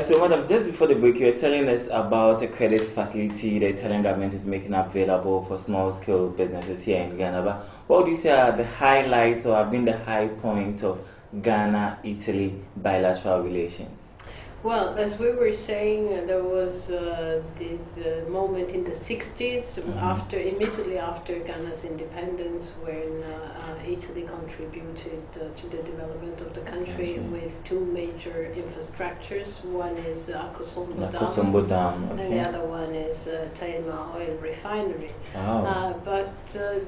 So, madam, just before the break, you were telling us about a credit facility the Italian government is making available for small-scale businesses here in Ghana. But what would you say are the highlights or have been the high points of Ghana-Italy bilateral relations? Well, as we were saying, there was this moment in the 60s, immediately after Ghana's independence, when Italy contributed to the development of the country with two major infrastructures. One is Akosombo Dam, and the other one is Tema Oil Refinery. But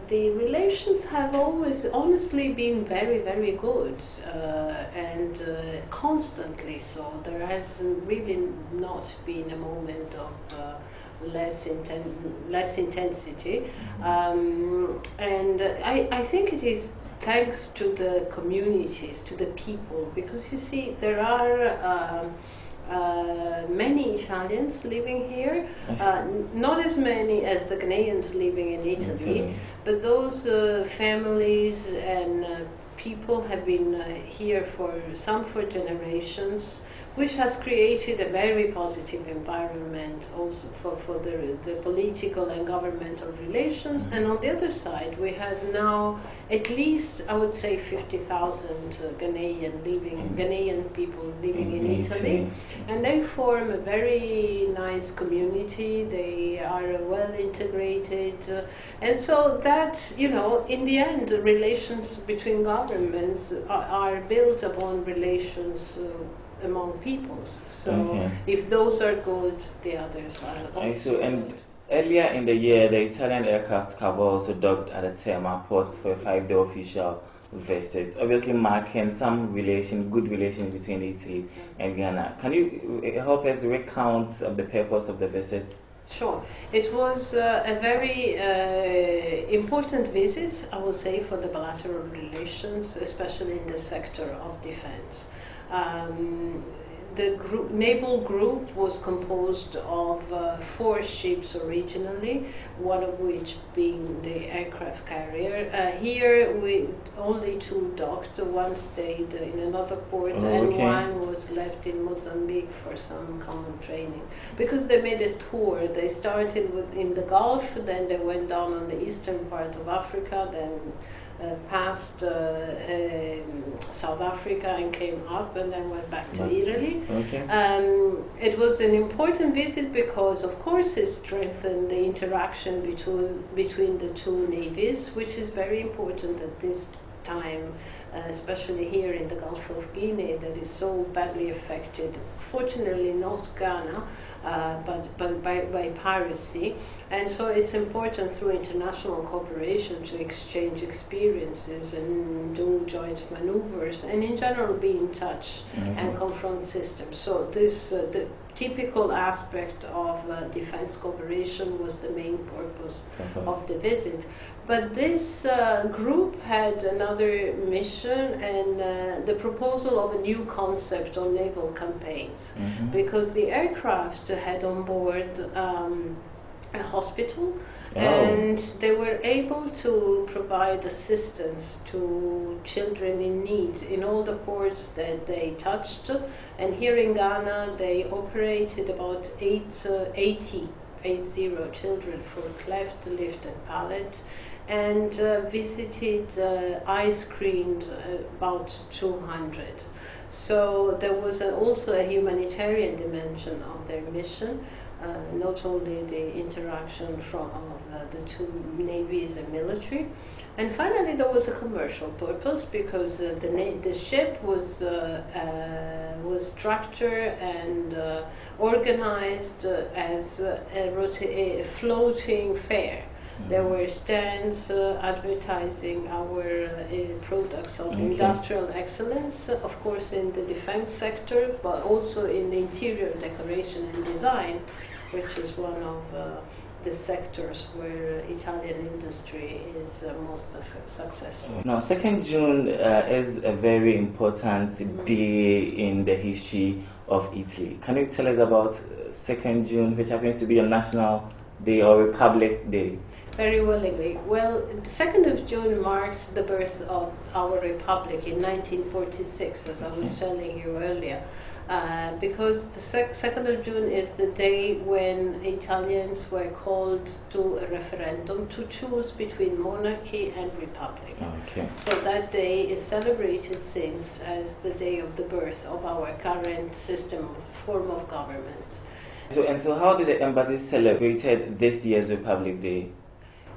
the relations have always honestly been very, very good, and constantly so. There has really not been a moment of less intensity, and I think it is thanks to the communities, to the people, because you see there are many Italians living here, not as many as the Ghanaians living in Italy, but those families and people have been here for generations, which has created a very positive environment also for the political and governmental relations. And on the other side, we have now at least, I would say, 50,000 Ghanaian people living in Italy. And they form a very nice community. They are well integrated. And so that, you know, in the end, the relations between governments are built upon relations among peoples. So if those are good, the others are also and earlier in the year, the Italian aircraft cargo also docked at the Tema port for a 5-day official visit, obviously marking some good relation between Italy and Ghana. Can you help us recount the purpose of the visit? Sure. It was a very important visit, I would say, for the bilateral relations, especially in the sector of defense. The naval group was composed of 4 ships originally, one of which being the aircraft carrier. Here only 2 docked, one stayed in another port, and one was left in Mozambique for some common training. Because they made a tour, they started in the Gulf, then they went down on the eastern part of Africa, then past South Africa and came up and then went back to Italy. It was an important visit because, of course, it strengthened the interaction between the two navies, which is very important at this time, especially here in the Gulf of Guinea, that is so badly affected. Fortunately, not Ghana, but by piracy. And so it's important through international cooperation to exchange experiences and do joint maneuvers and in general be in touch and confront systems. So this the typical aspect of defense cooperation was the main purpose of the visit. But this group had another mission and the proposal of a new concept on naval campaigns, because the aircraft had on board a hospital, and they were able to provide assistance to children in need in all the ports that they touched. And here in Ghana, they operated about 80 children for cleft, lift, and pallet, and visited, eye-screened about 200. So there was also a humanitarian dimension of their mission. Not only the interaction from the two navies and military, and finally there was a commercial purpose because the ship was structured and organized as a floating fair. There were stands advertising our products of industrial excellence, of course in the defense sector, but also in the interior decoration and design, which is one of the sectors where Italian industry is most successful. Now, 2nd June is a very important day in the history of Italy. Can you tell us about 2nd June, which happens to be a national day or Republic Day? Very willingly. Well, the 2nd of June marks the birth of our republic in 1946, as I was telling you earlier. because the 2nd of June is the day when Italians were called to a referendum to choose between monarchy and republic. Okay. So that day is celebrated since as the day of the birth of our current form of government. So how did the embassy celebrated this year's Republic Day?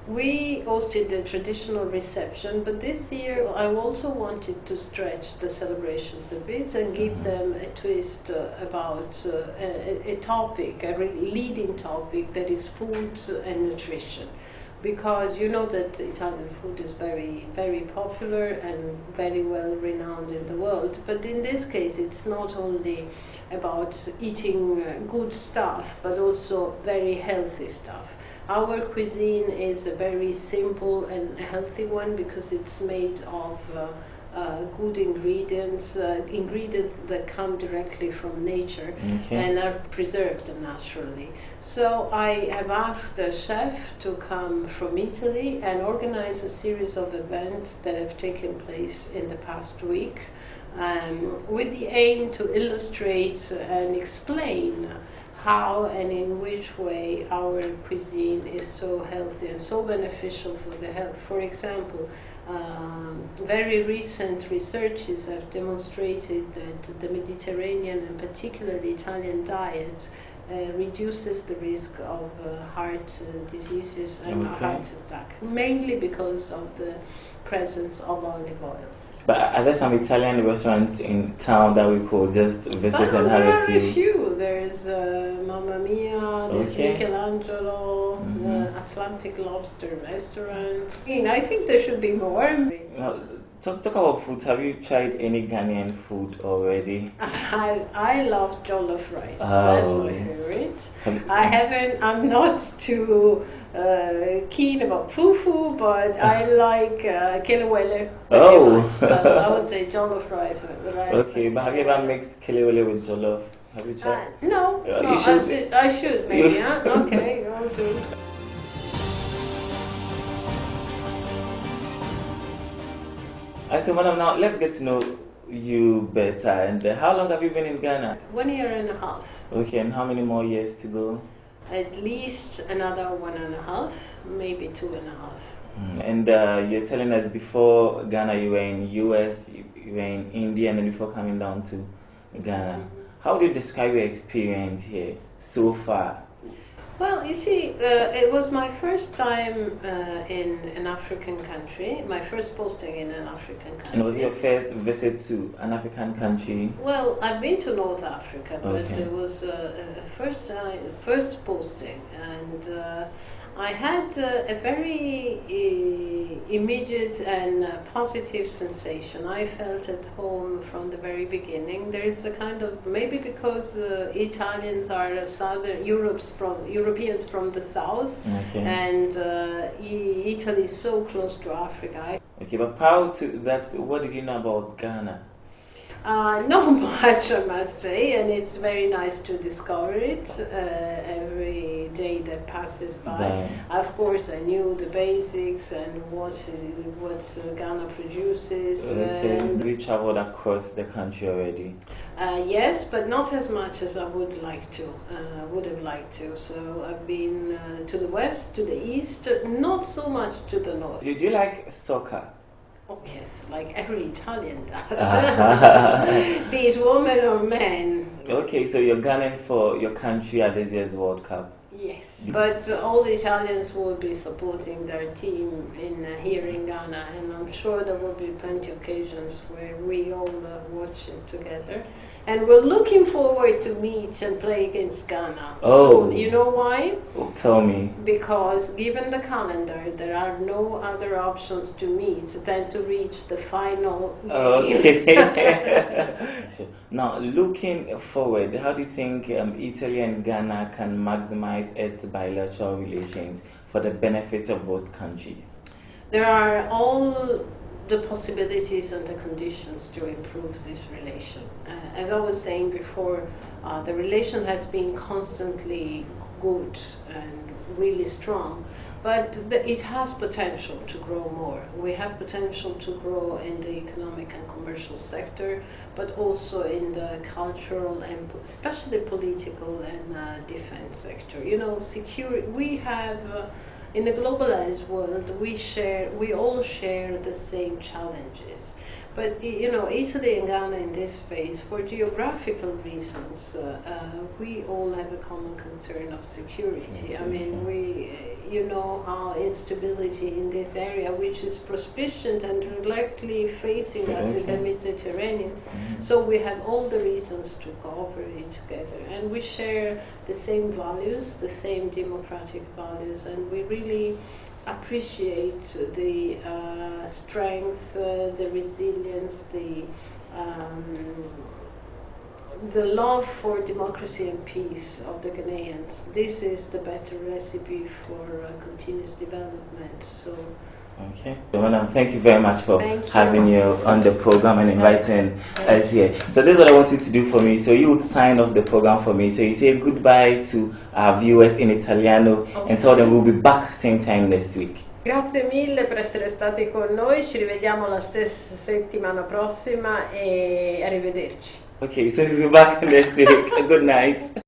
We hosted the traditional reception, but this year I also wanted to stretch the celebrations a bit and give them a twist about a topic, a leading topic that is food and nutrition. Because you know that Italian food is very, very popular and very well renowned in the world. But in this case, it's not only about eating good stuff, but also very healthy stuff. Our cuisine is a very simple and healthy one because it's made of good ingredients, ingredients that come directly from nature and are preserved naturally. So I have asked a chef to come from Italy and organize a series of events that have taken place in the past week with the aim to illustrate and explain how and in which way our cuisine is so healthy and so beneficial for the health. For example, very recent researches have demonstrated that the Mediterranean and particularly Italian diet reduces the risk of heart diseases and heart attack, mainly because of the presence of olive oil. But are there some Italian restaurants in town that we could just visit and have a few? There are a few. There's Mamma Mia, there's Michelangelo, Atlantic Lobster Restaurant. I think there should be more. Talk about food. Have you tried any Ghanaian food already? I love jollof rice. That's my favorite. I'm not too keen about fufu, but I like kelewele very much. So I would say jollof rice with the rice. Okay, but have you ever mixed kelewele with jollof? Have you tried? No. You should. I should maybe. Okay, I'll do. So, madam, now let's get to know you better. And how long have you been in Ghana? 1 year and a half. Okay, and how many more years to go? At least another 1.5, maybe 2.5. And you're telling us before Ghana you were in US, you were in India, and then before coming down to Ghana. How would you describe your experience here so far? Well, you see, it was my first time in an African country, my first posting in an African country. And was your first visit to an African country? Well, I've been to North Africa, but it was first posting, and I had a very immediate and positive sensation. I felt at home from the very beginning. There is a kind of, maybe because Italians are Europeans from the south, and Italy is so close to Africa. Okay, but prior to that, what did you know about Ghana? Not much, I must say, and it's very nice to discover it every day that passes by. Of course, I knew the basics and what Ghana produces. Have you traveled across the country already? Yes, but not as much as I would have liked to. So I've been to the west, to the east, not so much to the north. Do you like soccer? Oh, yes, like every Italian does. Be it woman or man. Okay, so you're gunning for your country at this year's World Cup. Yes, but all the Italians will be supporting their team here in Ghana, and I'm sure there will be plenty of occasions where we all watch it together. And we're looking forward to meet and play against Ghana soon. You know why? Oh, tell me. Because given the calendar, there are no other options to meet than to reach the final game. So, now, looking forward, how do you think Italy and Ghana can maximize its bilateral relations for the benefit of both countries? There are all the possibilities and the conditions to improve this relation. As I was saying before, the relation has been constantly good and really strong, but it has potential to grow more. We have potential to grow in the economic and commercial sector, but also in the cultural and especially political and defense sector. You know, security. We have in the globalized world, we all share the same challenges. But you know, Italy and Ghana in this phase, for geographical reasons, we all have a common concern of security. I mean, you know how instability in this area, which is proficient and directly facing us in the Mediterranean. So we have all the reasons to cooperate together, and we share the same values, the same democratic values, and we really appreciate the strength, the resilience, the love for democracy and peace of the Ghanaians. This is the better recipe for continuous development. So. Okay. So, Madam, thank you very much for having you on the program and inviting us here. So this is what I want you to do for me. So you would sign off the program for me. So you say goodbye to our viewers in Italiano and tell them we'll be back same time next week. Grazie mille per essere stati con noi, ci rivediamo la stessa settimana prossima e arrivederci. Okay, so we'll be back next week. Good night.